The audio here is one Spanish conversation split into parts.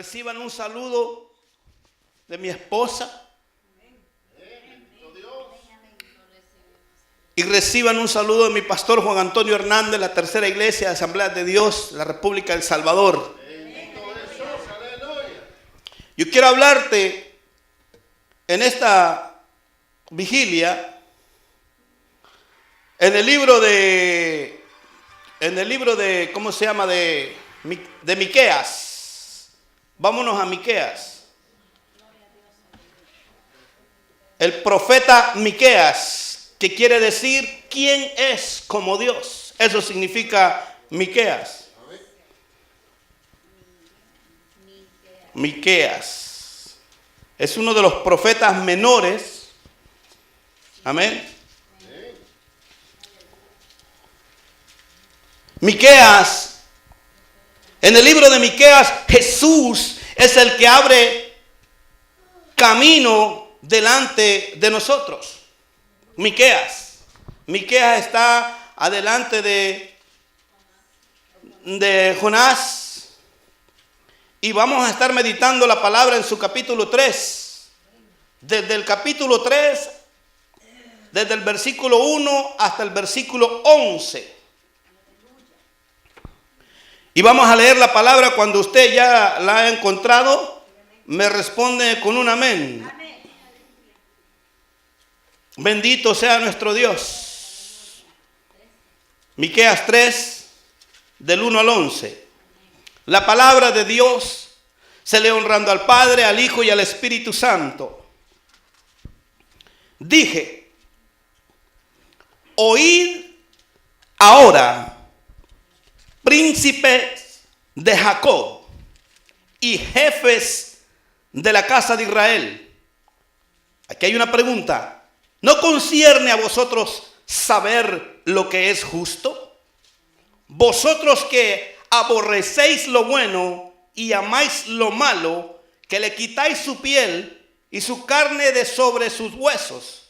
Reciban un saludo de mi esposa. Y reciban un saludo de mi pastor Juan Antonio Hernández, la Tercera Iglesia de Asamblea de Dios, la República del Salvador. Yo quiero hablarte en esta vigilia en el libro de ¿cómo se llama? De Miqueas. Vámonos a Miqueas. El profeta Miqueas, que quiere decir ¿quién es como Dios? Eso significa Miqueas. Miqueas es uno de los profetas menores. Amén. Miqueas, en el libro de Miqueas, Jesús es el que abre camino delante de nosotros. Miqueas está adelante de Jonás, y vamos a estar meditando la palabra en su capítulo 3. Desde el capítulo 3, desde el versículo 1 hasta el versículo 11. Y vamos a leer la palabra. Cuando usted ya la ha encontrado, me responde con un amén. Bendito sea nuestro Dios. Miqueas 3, del 1 al 11. La palabra de Dios se lee honrando al Padre, al Hijo y al Espíritu Santo. Dije: oíd ahora, príncipes de Jacob y jefes de la casa de Israel. Aquí hay una pregunta. ¿No concierne a vosotros saber lo que es justo? Vosotros que aborrecéis lo bueno y amáis lo malo, que le quitáis su piel y su carne de sobre sus huesos,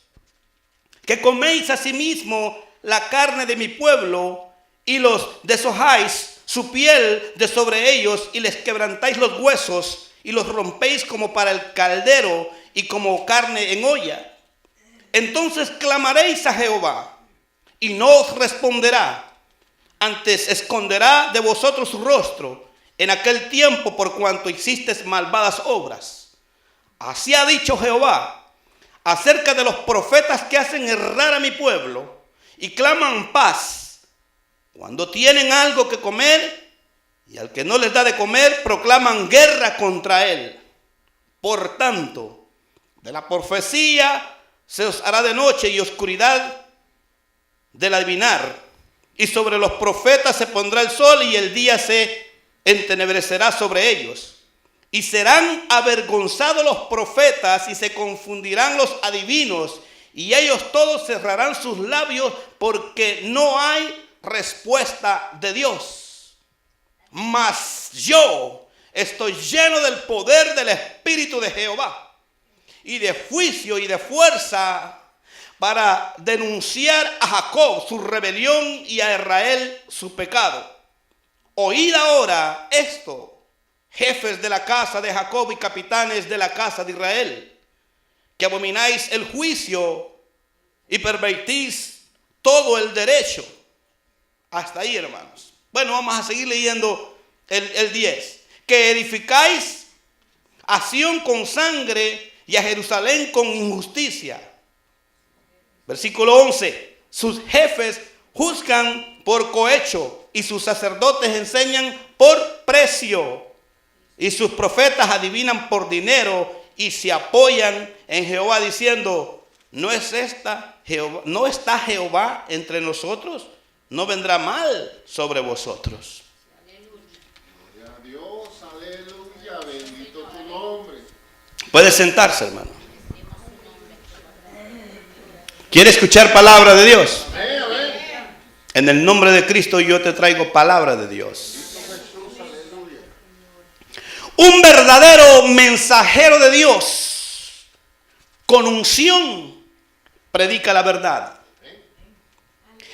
que coméis asimismo la carne de mi pueblo y los deshojáis su piel de sobre ellos y les quebrantáis los huesos y los rompéis como para el caldero y como carne en olla. Entonces clamaréis a Jehová y no os responderá, antes esconderá de vosotros su rostro en aquel tiempo por cuanto hicisteis malvadas obras. Así ha dicho Jehová acerca de los profetas que hacen errar a mi pueblo y claman paz cuando tienen algo que comer, y al que no les da de comer proclaman guerra contra él. Por tanto, de la profecía se os hará de noche y oscuridad del adivinar, y sobre los profetas se pondrá el sol y el día se entenebrecerá sobre ellos. Y serán avergonzados los profetas y se confundirán los adivinos, y ellos todos cerrarán sus labios porque no hay respuesta de Dios. Mas yo estoy lleno del poder del Espíritu de Jehová y de juicio y de fuerza, para denunciar a Jacob su rebelión y a Israel su pecado. Oíd ahora esto, jefes de la casa de Jacob y capitanes de la casa de Israel, que abomináis el juicio y pervertís todo el derecho. Hasta ahí, hermanos. Bueno, vamos a seguir leyendo el 10. Que edificáis a Sión con sangre y a Jerusalén con injusticia. Versículo 11. Sus jefes juzgan por cohecho y sus sacerdotes enseñan por precio. Y sus profetas adivinan por dinero y se apoyan en Jehová diciendo: ¿no está Jehová entre nosotros? No vendrá mal sobre vosotros. Gloria a Dios, aleluya, bendito tu nombre. Puede sentarse, hermano. ¿Quiere escuchar palabra de Dios? Amén, amén. En el nombre de Cristo yo te traigo palabra de Dios. Jesús, aleluya. Un verdadero mensajero de Dios con unción predica la verdad.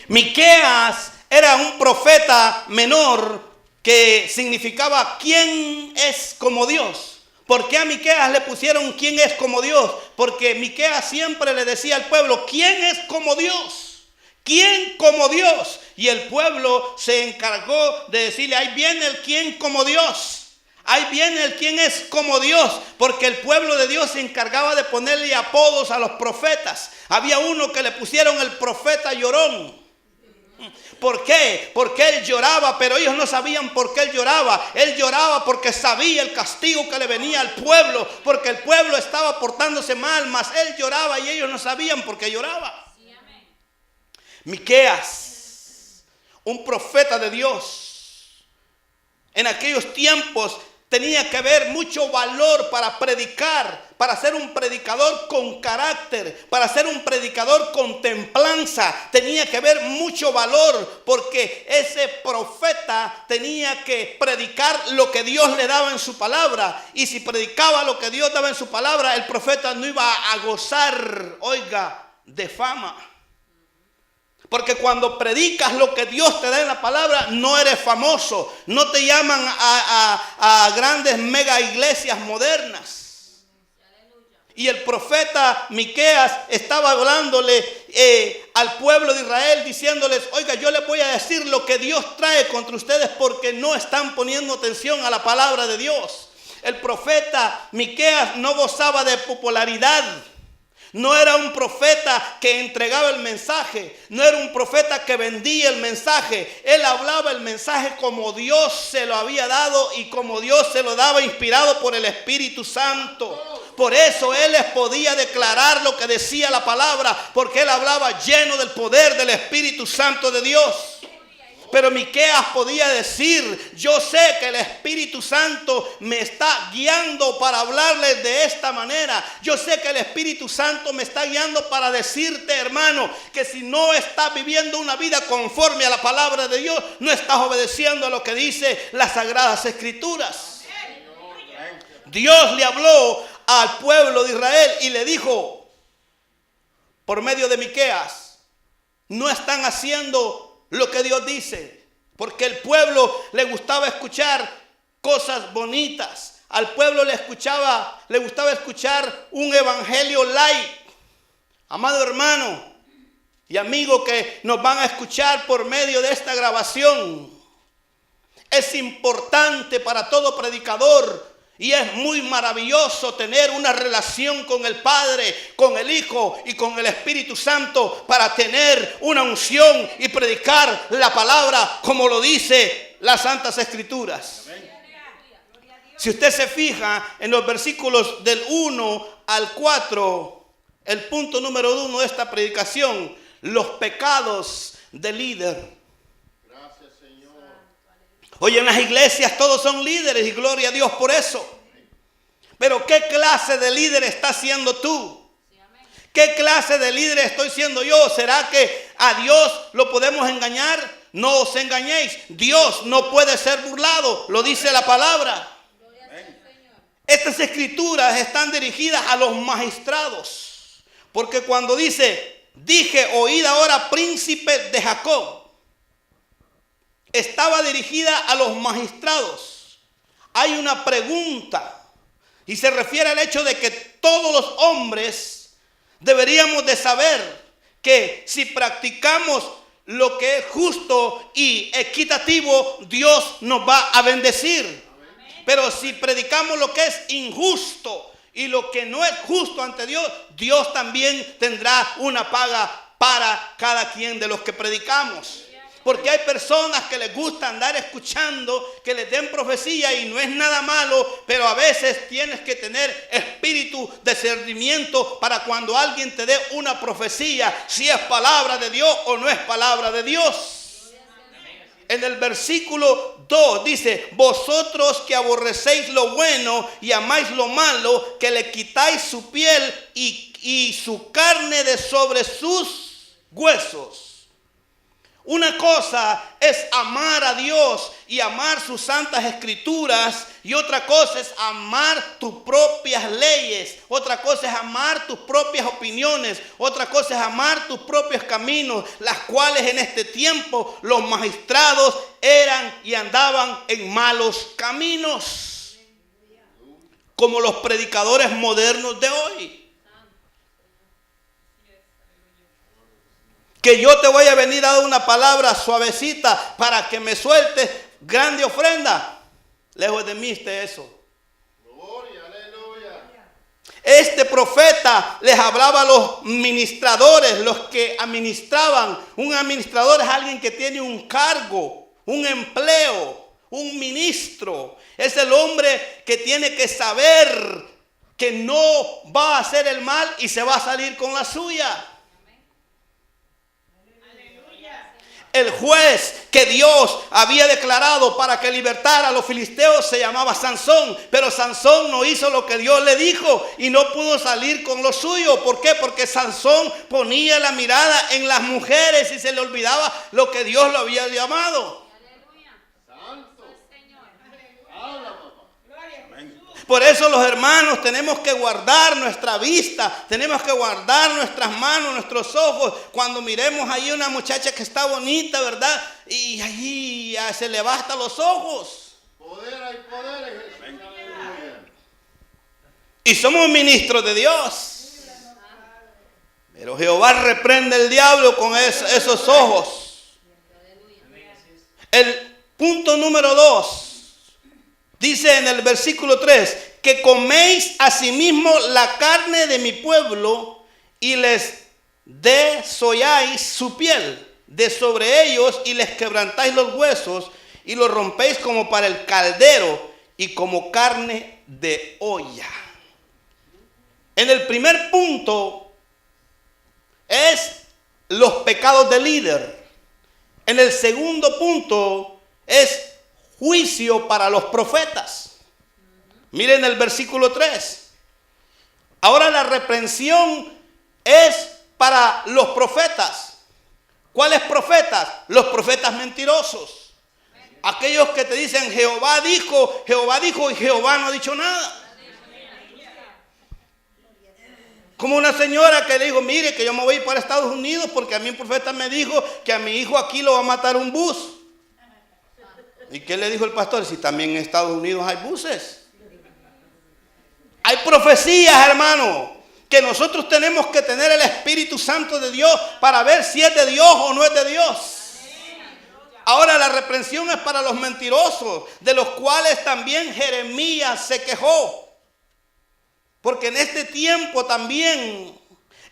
Miqueas era un profeta menor que que significaba ¿quién es como Dios? ¿Por qué a Miqueas le pusieron quién es como Dios? Porque Miqueas siempre le decía al pueblo, ¿quién es como Dios? ¿Quién como Dios? Y el pueblo se encargó de decirle, ahí viene el quién como Dios. Ahí viene el quién es como Dios, porque el pueblo de Dios se encargaba de ponerle apodos a los profetas. Había uno que le pusieron el profeta llorón. ¿Por qué? Porque él lloraba, pero ellos no sabían por qué él lloraba. Él lloraba porque sabía el castigo que le venía al pueblo, porque el pueblo estaba portándose mal, mas él lloraba y ellos no sabían por qué lloraba. Sí, amén. Miqueas, un profeta de Dios, en aquellos tiempos tenía que haber mucho valor para predicar, para ser un predicador con carácter, para ser un predicador con templanza. Tenía que haber mucho valor porque ese profeta tenía que predicar lo que Dios le daba en su palabra. Y si predicaba lo que Dios daba en su palabra, el profeta no iba a gozar, oiga, de fama. Porque cuando predicas lo que Dios te da en la palabra, no eres famoso. No te llaman a grandes mega iglesias modernas. Y el profeta Miqueas estaba hablándole al pueblo de Israel, diciéndoles, oiga, yo les voy a decir lo que Dios trae contra ustedes porque no están poniendo atención a la palabra de Dios. El profeta Miqueas no gozaba de popularidad. No era un profeta que entregaba el mensaje. No era un profeta que vendía el mensaje. Él hablaba el mensaje como Dios se lo había dado y como Dios se lo daba, inspirado por el Espíritu Santo. Por eso él les podía declarar lo que decía la palabra, porque él hablaba lleno del poder del Espíritu Santo de Dios. Pero Miqueas podía decir, yo sé que el Espíritu Santo me está guiando para hablarles de esta manera. Yo sé que el Espíritu Santo me está guiando para decirte, hermano, que si no estás viviendo una vida conforme a la palabra de Dios, no estás obedeciendo a lo que dice las Sagradas Escrituras. Dios le habló al pueblo de Israel y le dijo, por medio de Miqueas, no están haciendo lo que Dios dice, porque el pueblo le gustaba escuchar cosas bonitas. Al pueblo le gustaba escuchar un evangelio light. Amado hermano y amigo que nos van a escuchar por medio de esta grabación, es importante para todo predicador y es muy maravilloso tener una relación con el Padre, con el Hijo y con el Espíritu Santo para tener una unción y predicar la palabra como lo dice las Santas Escrituras. Amén. Si usted se fija en los versículos del 1 al 4, el punto número 1 de esta predicación, los pecados del líder. Hoy en las iglesias todos son líderes y gloria a Dios por eso. Pero ¿qué clase de líder estás siendo tú? ¿Qué clase de líder estoy siendo yo? ¿Será que a Dios lo podemos engañar? No os engañéis. Dios no puede ser burlado. Lo dice la palabra. Estas escrituras están dirigidas a los magistrados. Porque cuando dice, dije, oíd ahora príncipes de Jacob, estaba dirigida a los magistrados. Hay una pregunta y se refiere al hecho de que todos los hombres deberíamos de saber que si practicamos lo que es justo y equitativo, Dios nos va a bendecir. Pero si predicamos lo que es injusto y lo que no es justo ante Dios, Dios también tendrá una paga para cada quien de los que predicamos. Porque hay personas que les gusta andar escuchando que les den profecía y no es nada malo, pero a veces tienes que tener espíritu de discernimiento para cuando alguien te dé una profecía, si es palabra de Dios o no es palabra de Dios. En el versículo 2 dice, vosotros que aborrecéis lo bueno y amáis lo malo, que le quitáis su piel y su carne de sobre sus huesos. Una cosa es amar a Dios y amar sus santas escrituras, y otra cosa es amar tus propias leyes, otra cosa es amar tus propias opiniones, otra cosa es amar tus propios caminos, las cuales en este tiempo los magistrados eran y andaban en malos caminos, como los predicadores modernos de hoy. Que yo te voy a venir a dar una palabra suavecita para que me sueltes grande ofrenda. Lejos de mí esté eso. Gloria, aleluya. Este profeta les hablaba a los ministradores, los que administraban. Un administrador es alguien que tiene un cargo, un empleo, un ministro. Es el hombre que tiene que saber que no va a hacer el mal y se va a salir con la suya. El juez que Dios había declarado para que libertara a los filisteos se llamaba Sansón. Pero Sansón no hizo lo que Dios le dijo y no pudo salir con lo suyo. ¿Por qué? Porque Sansón ponía la mirada en las mujeres y se le olvidaba lo que Dios lo había llamado. Santo. Habla, papá. Por eso los hermanos tenemos que guardar nuestra vista, tenemos que guardar nuestras manos, nuestros ojos. Cuando miremos ahí una muchacha que está bonita, ¿verdad? Y allí se le basta los ojos. Poder hay poder en Jesús. Aleluya. Y somos ministros de Dios. Pero Jehová reprende al diablo con esos ojos. El punto número 2. Dice en el versículo 3, que coméis asimismo la carne de mi pueblo y les desolláis su piel de sobre ellos y les quebrantáis los huesos y los rompéis como para el caldero y como carne de olla. En el primer punto es los pecados del líder. En el segundo punto es juicio para los profetas. Miren el versículo 3. Ahora la reprensión es para los profetas. ¿Cuáles profetas? Los profetas mentirosos. Aquellos que te dicen Jehová dijo y Jehová no ha dicho nada. Como una señora que le dijo, mire que yo me voy a ir para Estados Unidos porque a mí un profeta me dijo que a mi hijo aquí lo va a matar un bus. ¿Y qué le dijo el pastor? Si también en Estados Unidos hay buses. Hay profecías, hermano, que nosotros tenemos que tener el Espíritu Santo de Dios para ver si es de Dios o no es de Dios. Ahora la reprensión es para los mentirosos, de los cuales también Jeremías se quejó. Porque en este tiempo también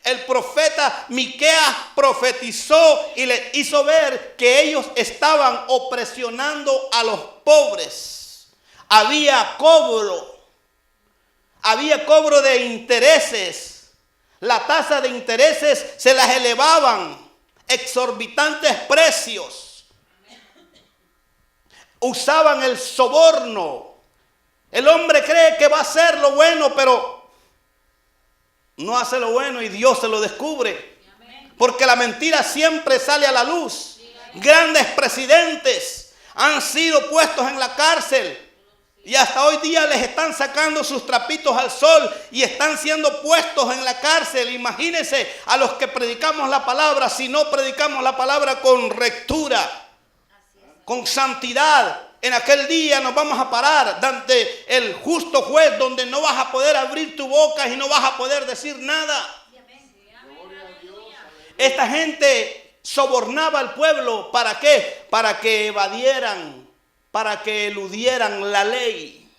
el profeta Miqueas profetizó y les hizo ver que ellos estaban opresionando a los pobres. Había cobro de intereses. La tasa de intereses se las elevaban, exorbitantes precios. Usaban el soborno. El hombre cree que va a hacer lo bueno, pero no hace lo bueno y Dios se lo descubre. Porque la mentira siempre sale a la luz. Grandes presidentes han sido puestos en la cárcel y hasta hoy día les están sacando sus trapitos al sol y están siendo puestos en la cárcel. Imagínense a los que predicamos la palabra, si no predicamos la palabra con rectura, con santidad. En aquel día nos vamos a parar ante el justo juez, donde no vas a poder abrir tu boca y no vas a poder decir nada. Esta gente sobornaba al pueblo. ¿Para qué? Para que evadieran, para que eludieran la ley.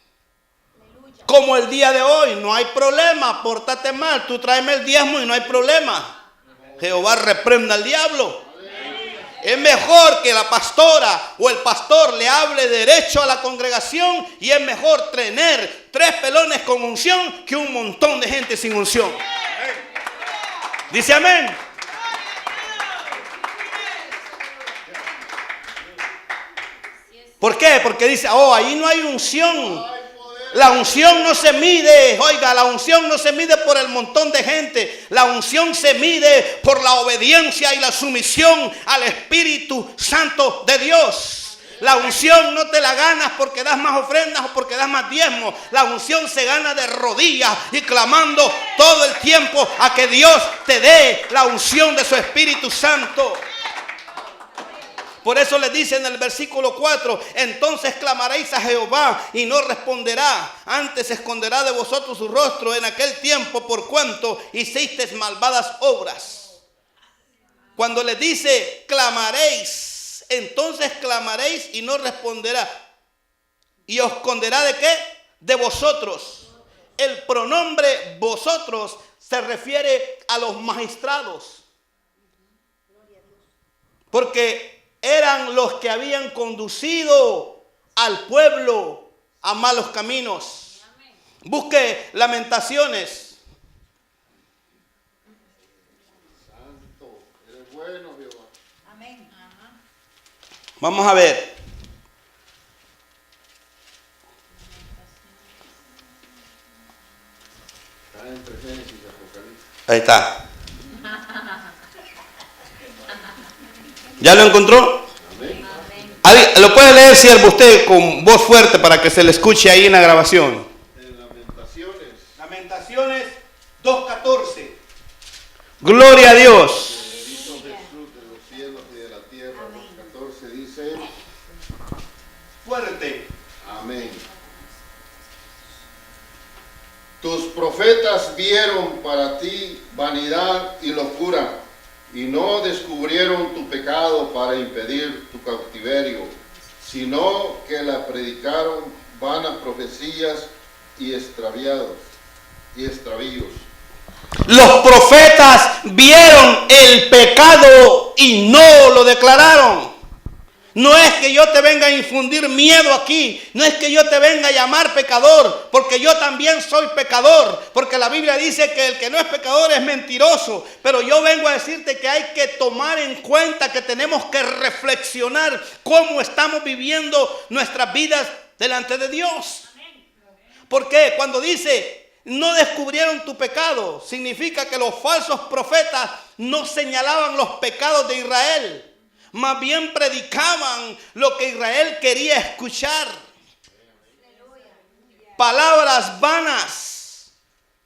Como el día de hoy, no hay problema, pórtate mal, tú tráeme el diezmo y no hay problema. Jehová reprenda al diablo. Es mejor que la pastora o el pastor le hable derecho a la congregación y es mejor tener 3 pelones con unción que un montón de gente sin unción. Dice amén. ¿Por qué? Porque dice, ahí no hay unción. La unción no se mide, oiga, la unción no se mide por el montón de gente. La unción se mide por la obediencia y la sumisión al Espíritu Santo de Dios. La unción no te la ganas porque das más ofrendas o porque das más diezmos. La unción se gana de rodillas y clamando todo el tiempo a que Dios te dé la unción de su Espíritu Santo. Por eso le dice en el versículo 4, entonces clamaréis a Jehová y no responderá, antes esconderá de vosotros su rostro en aquel tiempo por cuanto hicisteis malvadas obras. Cuando le dice clamaréis, entonces clamaréis y no responderá. ¿Y os esconderá de qué? De vosotros. El pronombre vosotros se refiere a los magistrados. Porque eran los que habían conducido al pueblo a malos caminos. Busque Lamentaciones. Santo, eres bueno, Jehová. Amén. Vamos a ver. Está entre Génesis y Apocalipsis. Ahí está. ¿Ya lo encontró? Amén. Lo puede leer, siervo, usted con voz fuerte para que se le escuche ahí en la grabación. En Lamentaciones. Lamentaciones 2:14. Gloria a Dios. Bendito Jesús de los cielos y de la tierra. 14 dice. Fuerte. Amén. Tus profetas vieron para ti vanidad y locura, y no descubrieron tu pecado para impedir tu cautiverio, sino que la predicaron vanas profecías y extravíos. Los profetas vieron el pecado y no lo declararon. No es que yo te venga a infundir miedo aquí. No es que yo te venga a llamar pecador. Porque yo también soy pecador. Porque la Biblia dice que el que no es pecador es mentiroso. Pero yo vengo a decirte que hay que tomar en cuenta que tenemos que reflexionar cómo estamos viviendo nuestras vidas delante de Dios. ¿Por qué? Cuando dice no descubrieron tu pecado, significa que los falsos profetas no señalaban los pecados de Israel. Más bien predicaban lo que Israel quería escuchar. Palabras vanas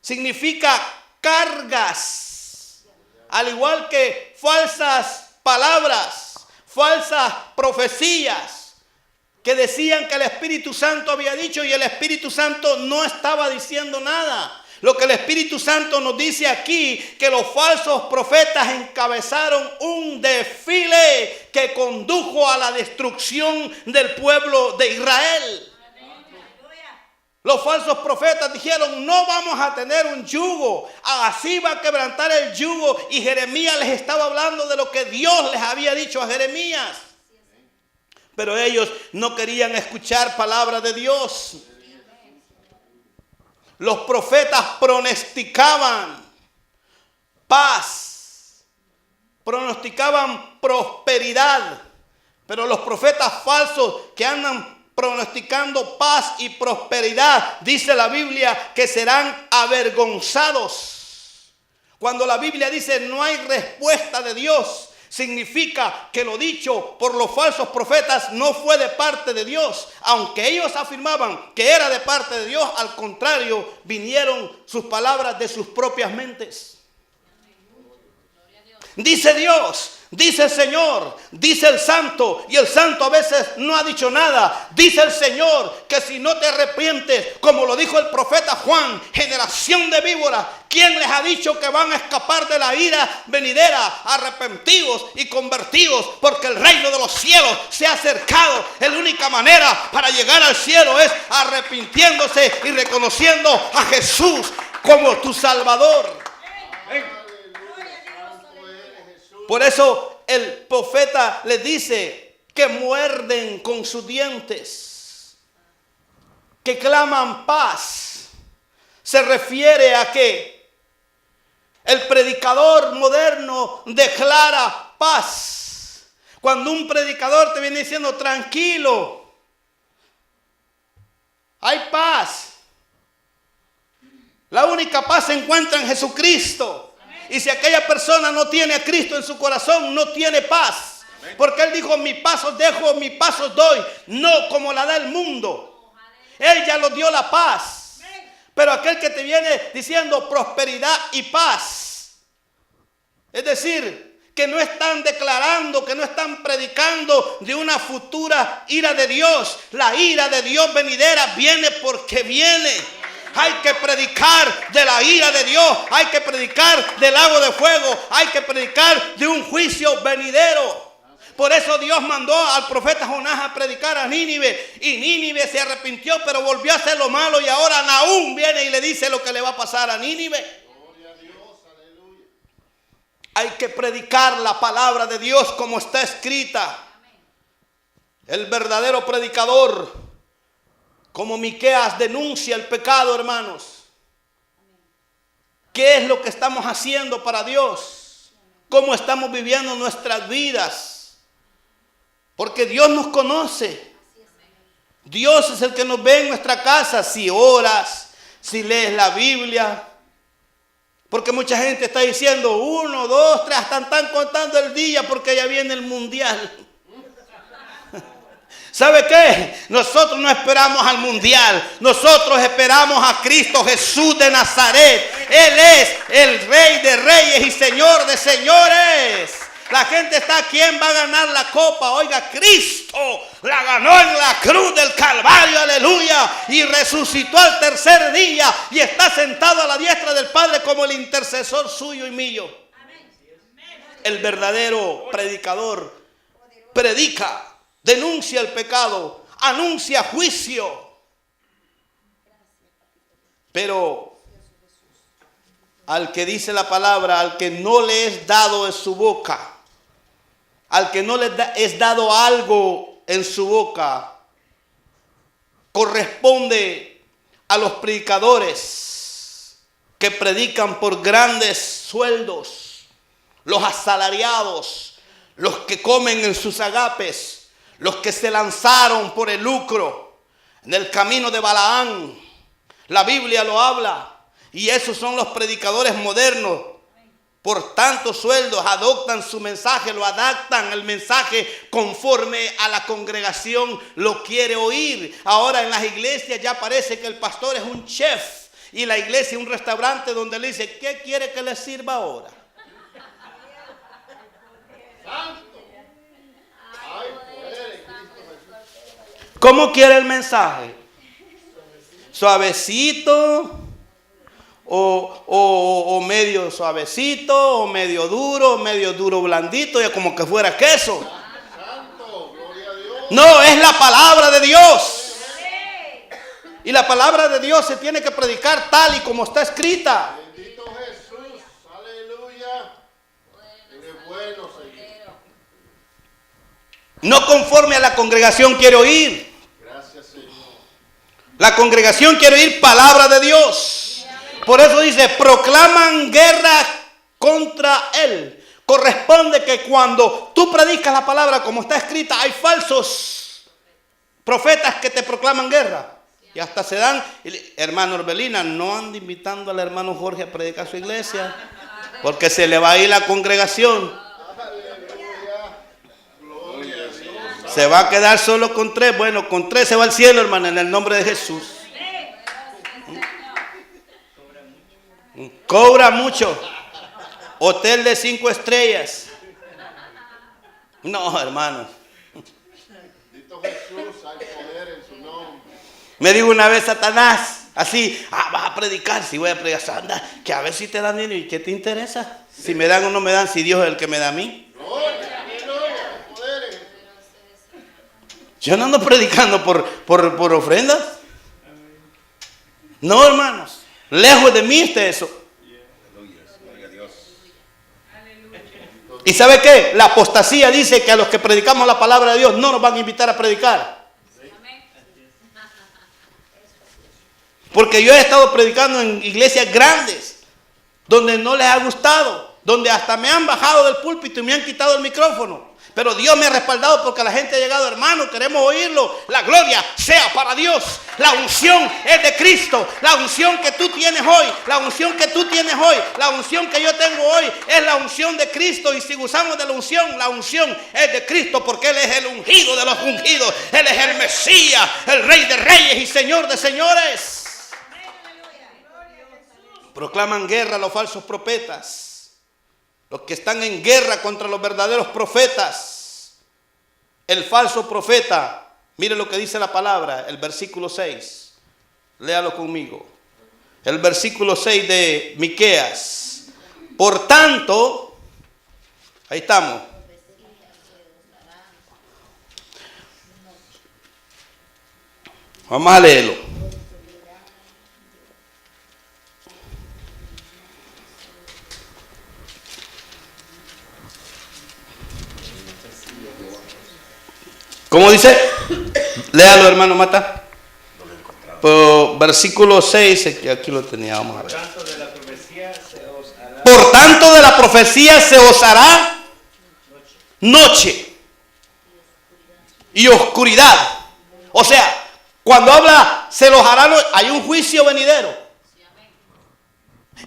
significa cargas. Al igual que falsas palabras, falsas profecías que decían que el Espíritu Santo había dicho y el Espíritu Santo no estaba diciendo nada. Lo que el Espíritu Santo nos dice aquí, que los falsos profetas encabezaron un desfile que condujo a la destrucción del pueblo de Israel. Los falsos profetas dijeron, no vamos a tener un yugo, así va a quebrantar el yugo. Y Jeremías les estaba hablando de lo que Dios les había dicho a Jeremías. Pero ellos no querían escuchar palabra de Dios. Los profetas pronosticaban paz, pronosticaban prosperidad, pero los profetas falsos que andan pronosticando paz y prosperidad, dice la Biblia que serán avergonzados. Cuando la Biblia dice no hay respuesta de Dios, significa que lo dicho por los falsos profetas no fue de parte de Dios. Aunque ellos afirmaban que era de parte de Dios, al contrario, vinieron sus palabras de sus propias mentes. Dice Dios, dice el Señor, dice el Santo, y el Santo a veces no ha dicho nada. Dice el Señor que si no te arrepientes, como lo dijo el profeta Juan, generación de víboras, ¿quién les ha dicho que van a escapar de la ira venidera? Arrepentidos y convertidos, porque el reino de los cielos se ha acercado. La única manera para llegar al cielo es arrepintiéndose y reconociendo a Jesús como tu Salvador. Por eso el profeta les dice que muerden con sus dientes, que claman paz. Se refiere a que el predicador moderno declara paz. Cuando un predicador te viene diciendo tranquilo, hay paz. La única paz se encuentra en Jesucristo. Y si aquella persona no tiene a Cristo en su corazón, no tiene paz. Porque Él dijo, mi paz os dejo, mi paz os doy. No como la da el mundo. Él ya nos dio la paz. Pero aquel que te viene diciendo prosperidad y paz, es decir, que no están declarando, que no están predicando de una futura ira de Dios. La ira de Dios venidera viene porque viene. Hay que predicar de la ira de Dios. Hay que predicar del lago de fuego. Hay que predicar de un juicio venidero. Por eso Dios mandó al profeta Jonás a predicar a Nínive. Y Nínive se arrepintió, pero volvió a hacer lo malo. Y ahora Nahum viene y le dice lo que le va a pasar a Nínive. Gloria a Dios, aleluya. Hay que predicar la palabra de Dios como está escrita. El verdadero predicador, como Miqueas, denuncia el pecado, hermanos. ¿Qué es lo que estamos haciendo para Dios? ¿Cómo estamos viviendo nuestras vidas? Porque Dios nos conoce. Dios es el que nos ve en nuestra casa. Si oras, si lees la Biblia. Porque mucha gente está diciendo 1, 2, 3, están contando el día porque ya viene el mundial. ¿Sabe qué? Nosotros no esperamos al mundial. Nosotros esperamos a Cristo Jesús de Nazaret. Él es el Rey de Reyes y Señor de Señores. La gente está, ¿quién va a ganar la copa? Oiga, Cristo la ganó en la cruz del Calvario, aleluya. Y resucitó al tercer día y está sentado a la diestra del Padre como el intercesor suyo y mío. El verdadero predicador predica, denuncia el pecado, anuncia juicio. Pero al que dice la palabra, al que no le es dado en su boca, al que no le es dado algo en su boca, corresponde a los predicadores que predican por grandes sueldos, los asalariados, los que comen en sus agapes, los que se lanzaron por el lucro en el camino de Balaán. La Biblia lo habla. Y esos son los predicadores modernos. Por tantos sueldos adoptan su mensaje, lo adaptan el mensaje conforme a la congregación lo quiere oír. Ahora en las iglesias ya parece que el pastor es un chef y la iglesia es un restaurante donde le dice, ¿qué quiere que le sirva ahora? ¿Cómo quiere el mensaje? ¿Suavecito? O medio suavecito, o medio duro blandito, ya como que fuera queso. Santo, gloria a Dios. No, es la palabra de Dios. Y la palabra de Dios se tiene que predicar tal y como está escrita. Bendito Jesús, aleluya. Eres bueno, Señor. No conforme a la congregación quiere oír. Gracias, Señor. La congregación quiere oír palabra de Dios. Por eso dice, proclaman guerra contra él. Corresponde que cuando tú predicas la palabra como está escrita, hay falsos profetas que te proclaman guerra. Y hasta se dan, hermano Orbelina, no ande invitando al hermano Jorge a predicar su iglesia, porque se le va a ir la congregación. Aleluya. Gloria a Dios. Se va a quedar solo con 3. Bueno, con 3 se va al cielo, hermano, en el nombre de Jesús. Cobra mucho. Hotel de 5 estrellas. No, hermano. Bendito Jesús, hay poder en su nombre. Me dijo una vez Satanás, así, vas a predicar, si voy a predicar, anda, que a ver si te dan dinero. ¿Y qué te interesa? Si me dan o no me dan, si Dios es el que me da a mí. Gloria, aleluya, hay poder en Jesús. Yo no ando predicando por ofrendas. No, hermanos. Lejos de mí está eso. ¿Y sabe qué? La apostasía dice que a los que predicamos la palabra de Dios no nos van a invitar a predicar. Porque yo he estado predicando en iglesias grandes donde no les ha gustado, donde hasta me han bajado del púlpito y me han quitado el micrófono. Pero Dios me ha respaldado porque la gente ha llegado, hermano, queremos oírlo. La gloria sea para Dios. La unción es de Cristo. La unción que tú tienes hoy, la unción que tú tienes hoy, la unción que yo tengo hoy es la unción de Cristo. Y si gozamos de la unción es de Cristo porque Él es el ungido de los ungidos. Él es el Mesías, el Rey de Reyes y Señor de Señores. Proclaman guerra a los falsos profetas. los que están en guerra contra los verdaderos profetas. El falso profeta, mire lo que dice la palabra, el versículo 6. Léalo conmigo. El versículo 6 de Miqueas. Por tanto, ahí estamos. Vamos a leerlo. ¿Cómo dice? Léalo, hermano Mata. Pero, versículo 6, que aquí lo tenía, vamos a ver. Por tanto, de la profecía se os hará noche y oscuridad. O sea, cuando habla se los hará, hay un juicio venidero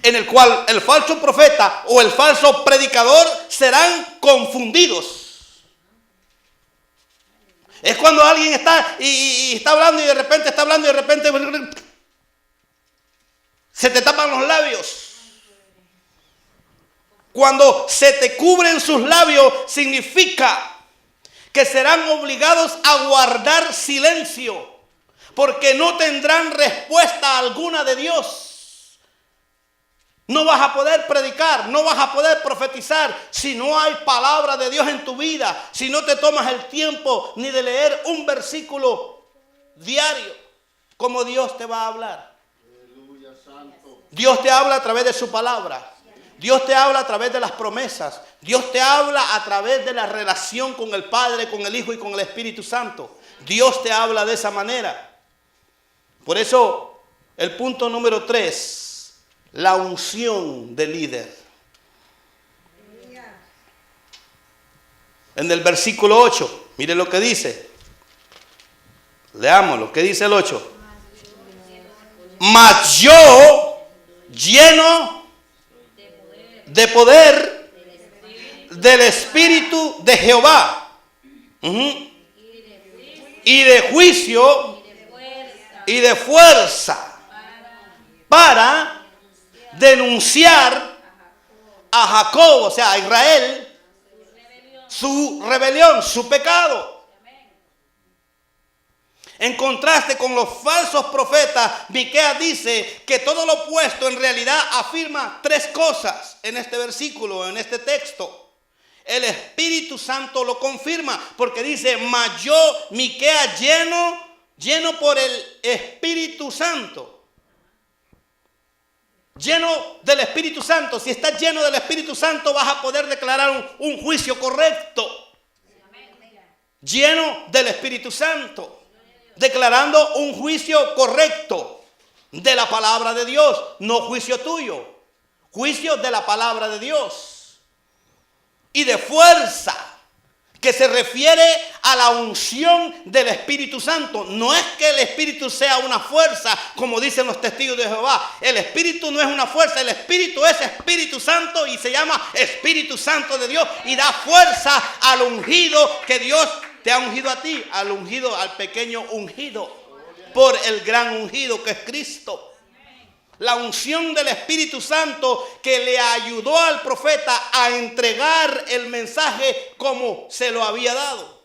en el cual el falso profeta o el falso predicador serán confundidos. Es cuando alguien está y está hablando y de repente está hablando y de repente se te tapan los labios. Cuando se te cubren sus labios significa que serán obligados a guardar silencio porque no tendrán respuesta alguna de Dios. No vas a poder predicar, no vas a poder profetizar si no hay palabra de Dios en tu vida, si no te tomas el tiempo ni de leer un versículo diario, como Dios te va a hablar. Dios te habla a través de su palabra. Dios te habla a través de las promesas. Dios te habla a través de la relación con el Padre, con el Hijo y con el Espíritu Santo. Dios te habla de esa manera. Por eso, el punto número 3. La unción del líder. En el versículo 8, mire lo que dice. Leamos lo que dice el 8. Mas yo, lleno de poder del Espíritu de Jehová, y de juicio y de fuerza, para denunciar a Jacob, o sea, a Israel, su rebelión, su pecado. En contraste con los falsos profetas, Miqueas dice que todo lo opuesto en realidad afirma 3 cosas en este versículo, en este texto. El Espíritu Santo lo confirma porque dice, mas yo, Miqueas, lleno por el Espíritu Santo. Lleno del Espíritu Santo. Si estás lleno del Espíritu Santo vas a poder declarar un juicio correcto. Lleno del Espíritu Santo. Declarando un juicio correcto de la palabra de Dios. No juicio tuyo. Juicio de la palabra de Dios. Y de fuerza. Que se refiere a la unción del Espíritu Santo. No es que el Espíritu sea una fuerza, como dicen los testigos de Jehová. El Espíritu no es una fuerza, el Espíritu es Espíritu Santo y se llama Espíritu Santo de Dios y da fuerza al ungido que Dios te ha ungido a ti, al ungido, al pequeño ungido, por el gran ungido que es Cristo. La unción del Espíritu Santo que le ayudó al profeta a entregar el mensaje como se lo había dado.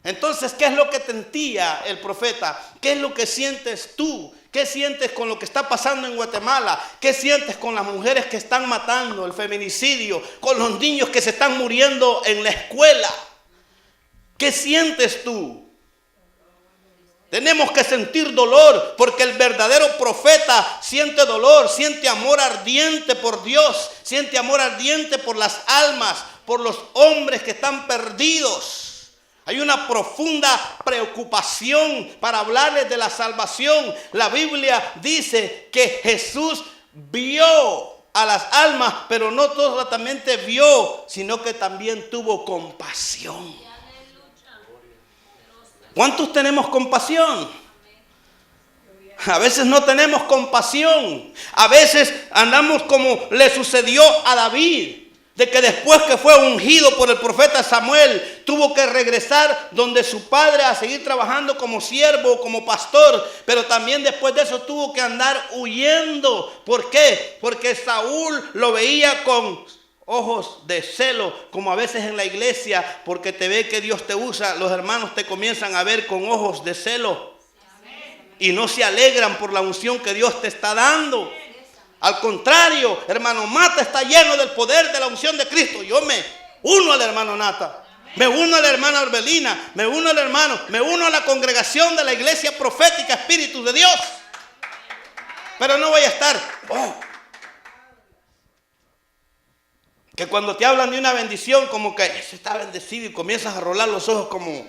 Entonces, ¿qué es lo que sentía el profeta? ¿Qué es lo que sientes tú? ¿Qué sientes con lo que está pasando en Guatemala? ¿Qué sientes con las mujeres que están matando, el feminicidio? Con los niños que se están muriendo en la escuela. ¿Qué sientes tú? Tenemos que sentir dolor porque el verdadero profeta siente dolor, siente amor ardiente por Dios, siente amor ardiente por las almas, por los hombres que están perdidos. Hay una profunda preocupación para hablarles de la salvación. La Biblia dice que Jesús vio a las almas, pero no solamente vio, sino que también tuvo compasión. ¿Cuántos tenemos compasión? A veces no tenemos compasión. A veces andamos como le sucedió a David. de que después que fue ungido por el profeta Samuel, tuvo que regresar donde su padre a seguir trabajando como siervo, como pastor, pero también después de eso tuvo que andar huyendo. ¿Por qué? Porque Saúl lo veía con ojos de celo, como a veces en la iglesia, porque te ve que Dios te usa, los hermanos te comienzan a ver con ojos de celo y no se alegran por la unción que Dios te está dando. Al contrario, hermano Mata está lleno del poder de la unción de Cristo. Yo me uno al hermano Nata, me uno a la hermana Orbelina, me uno al hermano, me uno a la congregación de la iglesia profética Espíritu de Dios. Pero no voy a estar, que cuando te hablan de una bendición, como que se está bendecido y comienzas a rolar los ojos como...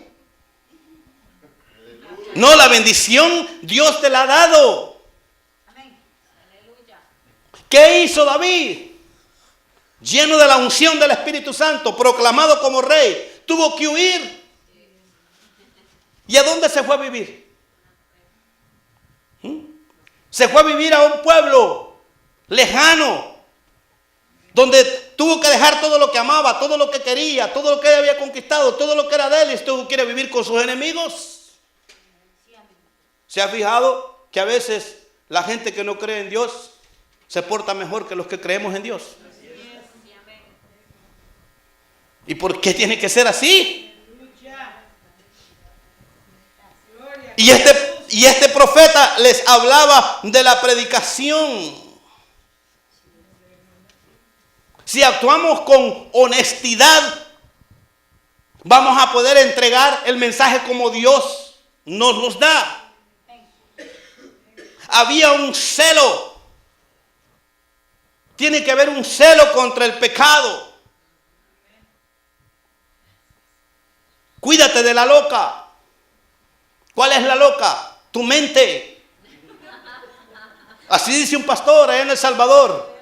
No, la bendición Dios te la ha dado. ¿Qué hizo David? Lleno de la unción del Espíritu Santo, proclamado como rey, tuvo que huir. ¿Y a dónde se fue a vivir? Se fue a vivir a un pueblo lejano, donde tuvo que dejar todo lo que amaba, todo lo que quería, todo lo que él había conquistado, todo lo que era de él, y estuvo quiere vivir con sus enemigos. ¿Se ha fijado que a veces la gente que no cree en Dios se porta mejor que los que creemos en Dios? ¿Y por qué tiene que ser así? Y este profeta les hablaba de la predicación. Si actuamos con honestidad, vamos a poder entregar el mensaje como Dios nos los da. Había un celo. Tiene que haber un celo contra el pecado. Cuídate de la loca. ¿Cuál es la loca? Tu mente. Así dice un pastor allá en El Salvador.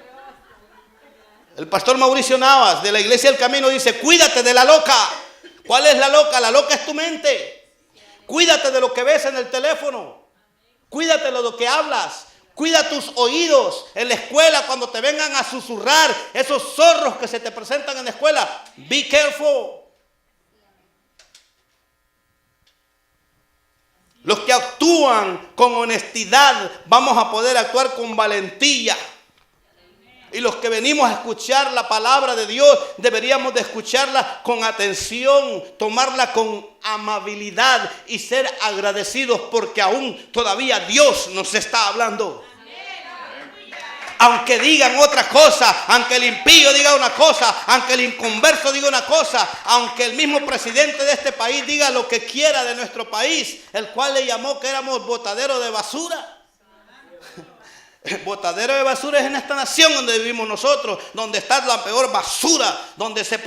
El pastor Mauricio Navas de la Iglesia del Camino dice: cuídate de la loca. ¿Cuál es la loca? La loca es tu mente. Cuídate de lo que ves en el teléfono. Cuídate de lo que hablas. Cuida tus oídos en la escuela cuando te vengan a susurrar esos zorros que se te presentan en la escuela. Be careful. Los que actúan con honestidad vamos a poder actuar con valentía. Y los que venimos a escuchar la palabra de Dios deberíamos de escucharla con atención, tomarla con amabilidad y ser agradecidos porque aún todavía Dios nos está hablando. Aunque digan otra cosa, aunque el impío diga una cosa, aunque el inconverso diga una cosa, aunque el mismo presidente de este país diga lo que quiera de nuestro país, el cual le llamó que éramos botadero de basura. Botadero de basura es en esta nación donde vivimos nosotros, donde está la peor basura, donde se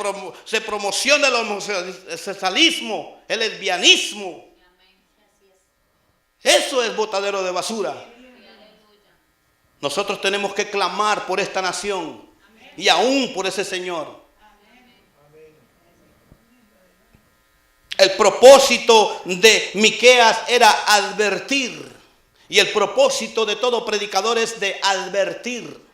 promociona el homosexualismo, el lesbianismo. Eso es botadero de basura. Nosotros tenemos que clamar por esta nación y aún por ese Señor. El propósito de Miqueas era advertir. Y el propósito de todo predicador es de advertir,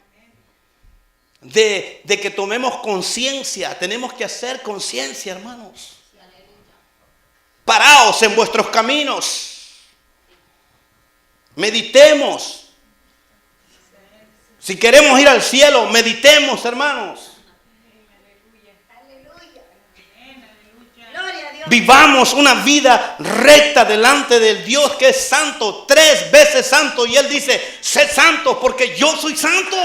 de que tomemos conciencia. Tenemos que hacer conciencia, hermanos. Paraos en vuestros caminos. Meditemos. Si queremos ir al cielo, meditemos, hermanos. Vivamos una vida recta delante del Dios que es santo, 3 veces santo. Y Él dice: sed santos porque yo soy santo.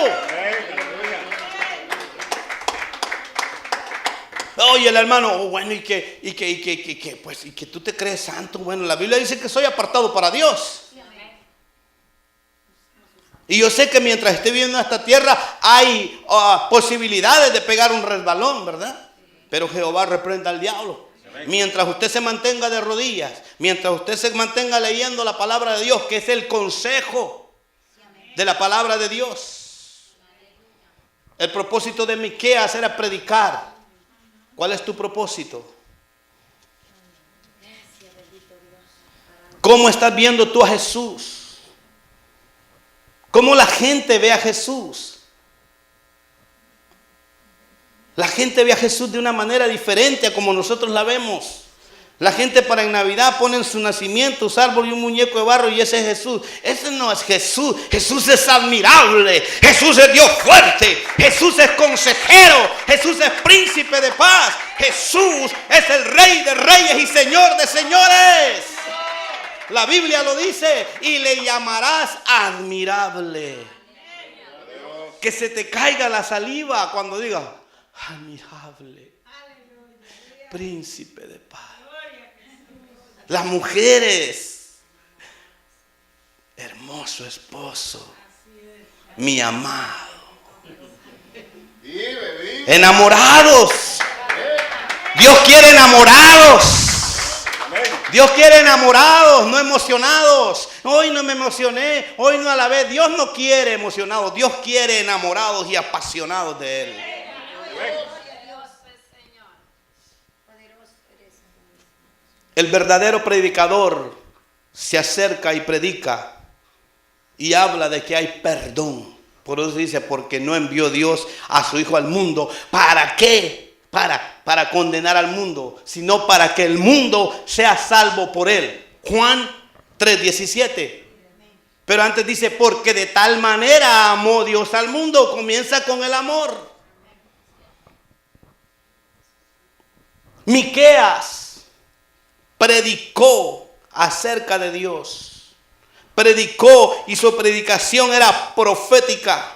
Oye, el hermano, bueno, y que tú te crees santo. Bueno, la Biblia dice que soy apartado para Dios. Y yo sé que mientras esté viviendo en esta tierra hay posibilidades de pegar un resbalón, ¿verdad? Pero Jehová reprenda al diablo. Mientras usted se mantenga de rodillas, mientras usted se mantenga leyendo la palabra de Dios, que es el consejo de la palabra de Dios. El propósito de Miqueas era predicar. ¿Cuál es tu propósito? ¿Cómo estás viendo tú a Jesús? ¿Cómo la gente ve a Jesús? La gente ve a Jesús de una manera diferente a como nosotros la vemos. La gente para en Navidad ponen su nacimiento, su árbol y un muñeco de barro y ese es Jesús. Ese no es Jesús. Jesús es admirable. Jesús es Dios fuerte. Jesús es consejero. Jesús es príncipe de paz. Jesús es el Rey de reyes y Señor de señores. La Biblia lo dice y le llamarás admirable. Que se te caiga la saliva cuando digas admirable, príncipe de paz. Las mujeres, hermoso esposo, mi amado. Enamorados. Dios quiere enamorados. Dios quiere enamorados, no emocionados. Hoy no me emocioné, hoy no alabé. Dios no quiere emocionados, Dios quiere enamorados y apasionados de Él. El verdadero predicador se acerca y predica y habla de que hay perdón. Por eso dice, porque no envió Dios a su Hijo al mundo. ¿Para qué? Para condenar al mundo, sino para que el mundo sea salvo por Él. Juan 3:17. Pero antes dice, porque de tal manera amó Dios al mundo. Comienza con el amor. Miqueas predicó acerca de Dios. Predicó y su predicación era profética.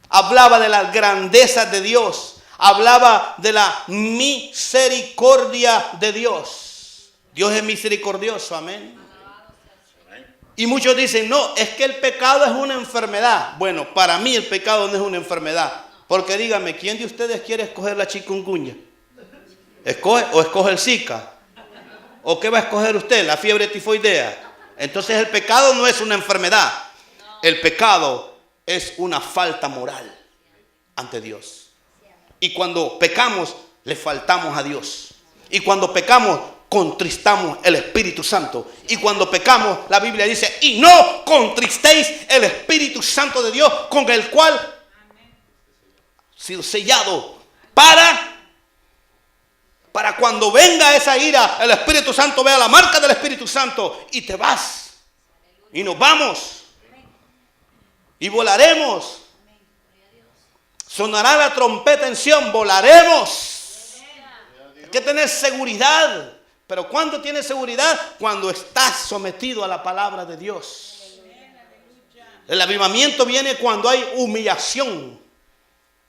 Hablaba de las grandezas de Dios. Hablaba de la misericordia de Dios. Dios es misericordioso, amén. Y muchos dicen, no, es que el pecado es una enfermedad. Bueno, para mí el pecado no es una enfermedad. Porque dígame, ¿quién de ustedes quiere escoger la chikungunya? ¿Escoge o escoge el Zika? ¿O qué va a escoger usted? La fiebre tifoidea. Entonces el pecado no es una enfermedad. El pecado es una falta moral ante Dios. Y cuando pecamos, le faltamos a Dios. Y cuando pecamos, contristamos el Espíritu Santo. Y cuando pecamos, la Biblia dice, y no contristéis el Espíritu Santo de Dios, con el cual ha sido sellado para cuando venga esa ira, el Espíritu Santo vea la marca del Espíritu Santo y te vas. Y nos vamos. Y volaremos. Sonará la trompeta en Sión, volaremos. Hay que tener seguridad. Pero ¿cuándo tienes seguridad? Cuando estás sometido a la palabra de Dios. El avivamiento viene cuando hay humillación.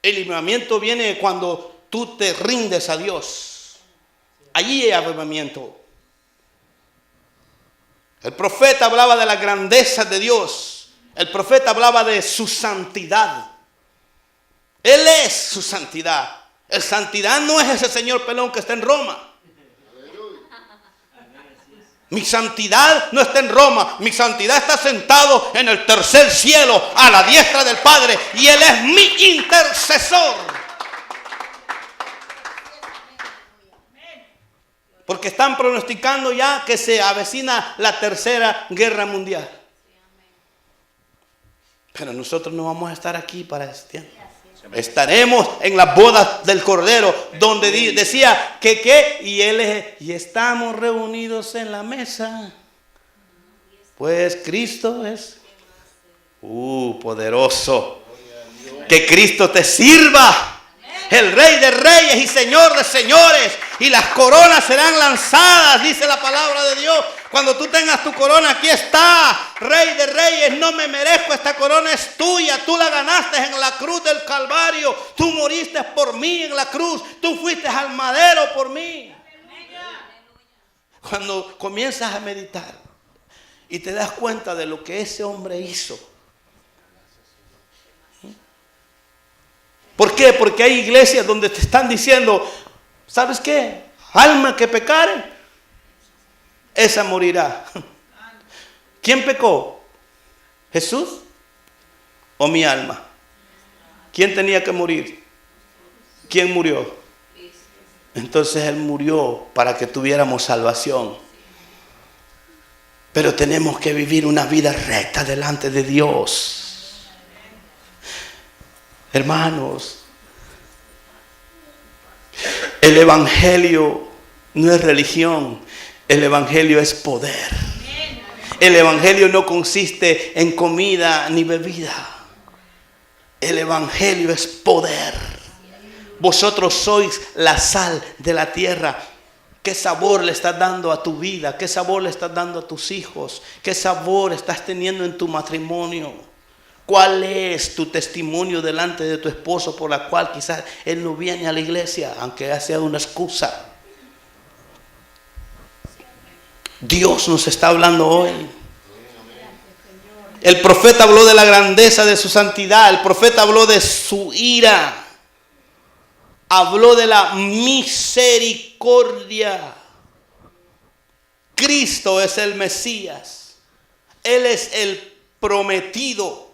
El avivamiento viene cuando tú te rindes a Dios. Allí hay avivamiento. El profeta hablaba de la grandeza de Dios. El profeta hablaba de su santidad. Él es su santidad. El santidad no es ese señor pelón que está en Roma. Mi santidad no está en Roma. Mi santidad está sentado en el tercer cielo, a la diestra del Padre. Y Él es mi intercesor. Porque están pronosticando ya que se avecina la tercera guerra mundial. Pero nosotros no vamos a estar aquí para ese tiempo. Estaremos en las bodas del Cordero, donde decía que y estamos reunidos en la mesa. Pues Cristo es poderoso. Que Cristo te sirva. El Rey de reyes y Señor de señores. Y las coronas serán lanzadas, dice la palabra de Dios. Cuando tú tengas tu corona, aquí está. Rey de reyes, no me merezco, esta corona es tuya. Tú la ganaste en la cruz del Calvario. Tú moriste por mí en la cruz. Tú fuiste al madero por mí. Cuando comienzas a meditar y te das cuenta de lo que ese hombre hizo. ¿Por qué? Porque hay iglesias donde te están diciendo, ¿sabes qué? Alma que pecare, esa morirá. ¿Quién pecó? ¿Jesús o mi alma? ¿Quién tenía que morir? ¿Quién murió? Entonces Él murió para que tuviéramos salvación. Pero tenemos que vivir una vida recta delante de Dios. Hermanos, El evangelio no es religión, el evangelio es poder. El evangelio no consiste en comida ni bebida. El evangelio es poder. Vosotros sois la sal de la tierra. ¿Qué sabor le estás dando a tu vida? ¿Qué sabor le estás dando a tus hijos? ¿Qué sabor estás teniendo en tu matrimonio? ¿Cuál es tu testimonio delante de tu esposo por la cual quizás él no viene a la iglesia, aunque sea una excusa? Dios nos está hablando hoy. El profeta habló de la grandeza de su santidad. El profeta habló de su ira. Habló de la misericordia. Cristo es el Mesías. Él es el prometido.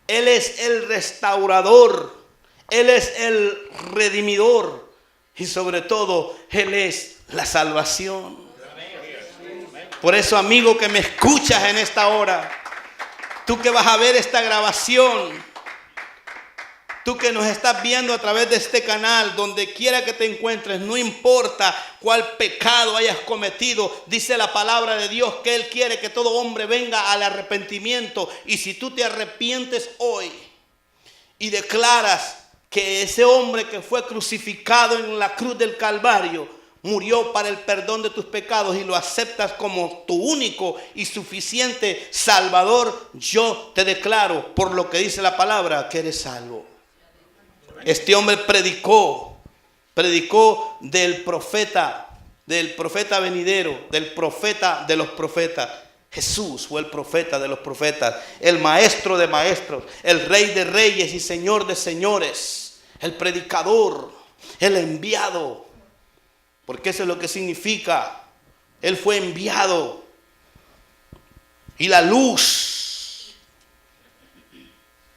Él es el restaurador. Él es el redimidor. Y sobre todo, Él es la salvación. Por eso, amigo que me escuchas en esta hora, tú que vas a ver esta grabación, tú que nos estás viendo a través de este canal, donde quiera que te encuentres, no importa cuál pecado hayas cometido, dice la palabra de Dios que Él quiere que todo hombre venga al arrepentimiento. Y si tú te arrepientes hoy y declaras que ese hombre que fue crucificado en la cruz del Calvario murió para el perdón de tus pecados y lo aceptas como tu único y suficiente Salvador, yo te declaro, por lo que dice la palabra, que eres salvo. Este hombre predicó del profeta venidero, del profeta de los profetas. Jesús fue el profeta de los profetas, el maestro de maestros, el rey de reyes y señor de señores, el predicador, el enviado. Porque eso es lo que significa. Él fue enviado. Y la luz,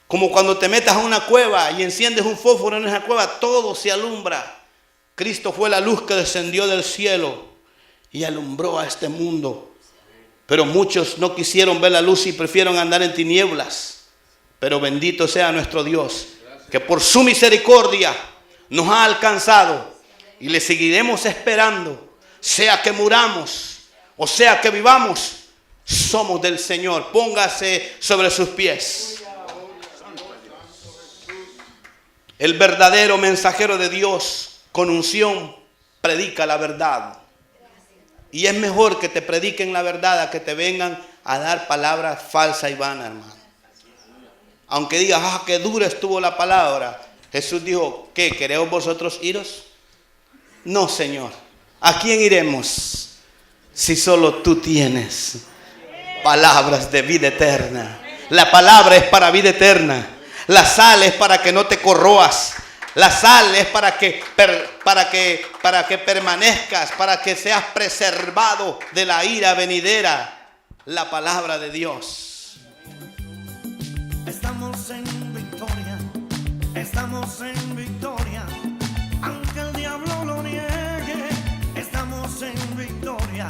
como cuando te metas a una cueva y enciendes un fósforo en esa cueva, todo se alumbra. Cristo fue la luz que descendió del cielo y alumbró a este mundo. Pero muchos no quisieron ver la luz y prefirieron andar en tinieblas. Pero bendito sea nuestro Dios, que por su misericordia nos ha alcanzado. Y le seguiremos esperando, sea que muramos o sea que vivamos, somos del Señor. Póngase sobre sus pies. El verdadero mensajero de Dios con unción predica la verdad. Y es mejor que te prediquen la verdad a que te vengan a dar palabras falsas y vanas, hermano. Aunque digas, qué dura estuvo la palabra. Jesús dijo, ¿qué? ¿Queréis vosotros iros? No, Señor. ¿A quién iremos si solo tú tienes palabras de vida eterna? La palabra es para vida eterna. La sal es para que no te corroas. La sal es para que permanezcas, para que seas preservado de la ira venidera. La palabra de Dios. Estamos en victoria. Estamos en victoria. Aunque el diablo lo niegue, estamos en victoria.